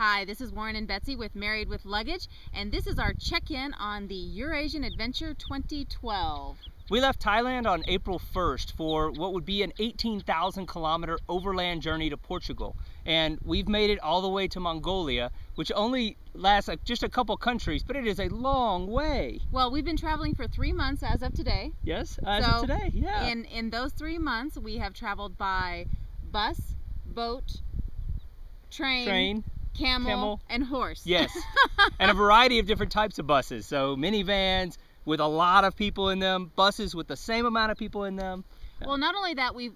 Hi, this is Warren and Betsy with Married with Luggage, and this is our check-in on the Eurasian Adventure 2012. We left Thailand on April 1st for what would be an 18,000 kilometer overland journey to Portugal. And we've made it all the way to Mongolia, which only lasts just a couple countries, but it is a long way. Well, we've been traveling for 3 months as of today. Yes, as of today, yeah. In those 3 months, we have traveled by bus, boat, train, camel, and horse. Yes, and a variety of different types of buses. So minivans with a lot of people in them, buses with the same amount of people in them. Well, not only that, we've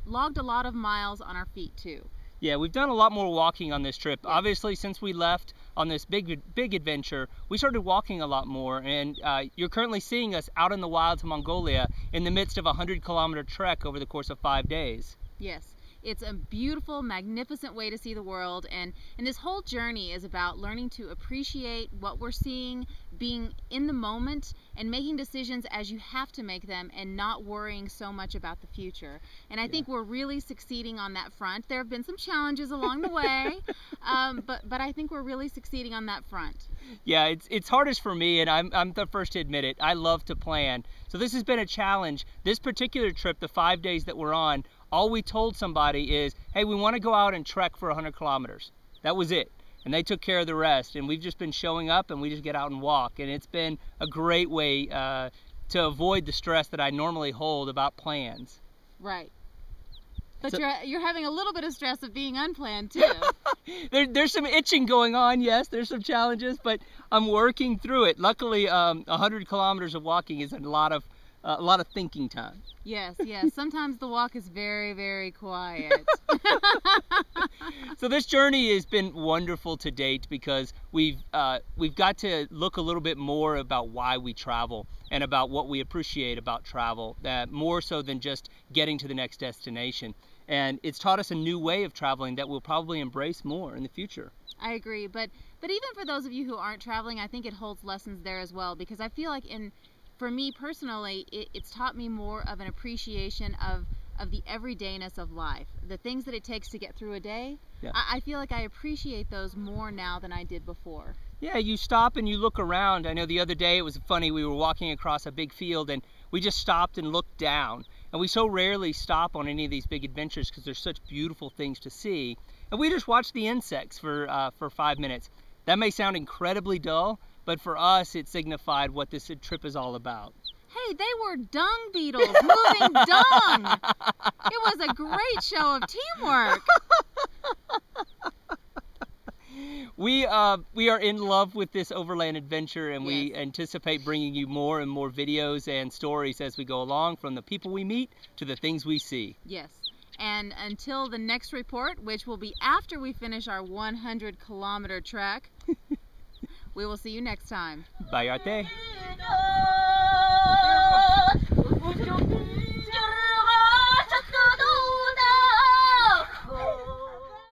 logged a lot of miles on our feet too. Yeah, we've done a lot more walking on this trip. Yeah. Obviously, since we left on this big adventure, we started walking a lot more, and you're currently seeing us out in the wilds of Mongolia in the midst of a 100-kilometer trek over the course of 5 days. Yes. It's a beautiful, magnificent way to see the world, and this whole journey is about learning to appreciate what we're seeing, being in the moment, and making decisions as you have to make them, and not worrying so much about the future. And I think we're really succeeding on that front. There have been some challenges along the way, but I think we're really succeeding on that front. Yeah, it's hardest for me, and I'm the first to admit it. I love to plan. So this has been a challenge. This particular trip, the 5 days that we're on, all we told somebody is, hey, we want to go out and trek for 100 kilometers. That was it. And they took care of the rest. And we've just been showing up, and we just get out and walk. And it's been a great way to avoid the stress that I normally hold about plans. Right. But so, you're having a little bit of stress of being unplanned too. There's some itching going on, yes, there's some challenges, but I'm working through it. Luckily, 100 kilometers of walking is a lot of thinking time. Yes, yes. Sometimes the walk is very, very quiet. So this journey has been wonderful to date because we've got to look a little bit more about why we travel and about what we appreciate about travel, more so than just getting to the next destination. And it's taught us a new way of traveling that we'll probably embrace more in the future. I agree, but even for those of you who aren't traveling, I think it holds lessons there as well, because I feel like for me personally, it's taught me more of an appreciation of the everydayness of life, the things that it takes to get through a day. Yeah. I feel like I appreciate those more now than I did before. Yeah, you stop and you look around. I know the other day it was funny, we were walking across a big field and we just stopped and looked down. And we so rarely stop on any of these big adventures because there's such beautiful things to see. And we just watched the insects for 5 minutes. That may sound incredibly dull, but for us it signified what this trip is all about. Hey, they were dung beetles moving dung. It was a great show of teamwork. We are in love with this overland adventure, and yes, we anticipate bringing you more and more videos and stories as we go along, from the people we meet to the things we see. Yes. And until the next report, which will be after we finish our 100-kilometer trek, we will see you next time. Bye, Arte.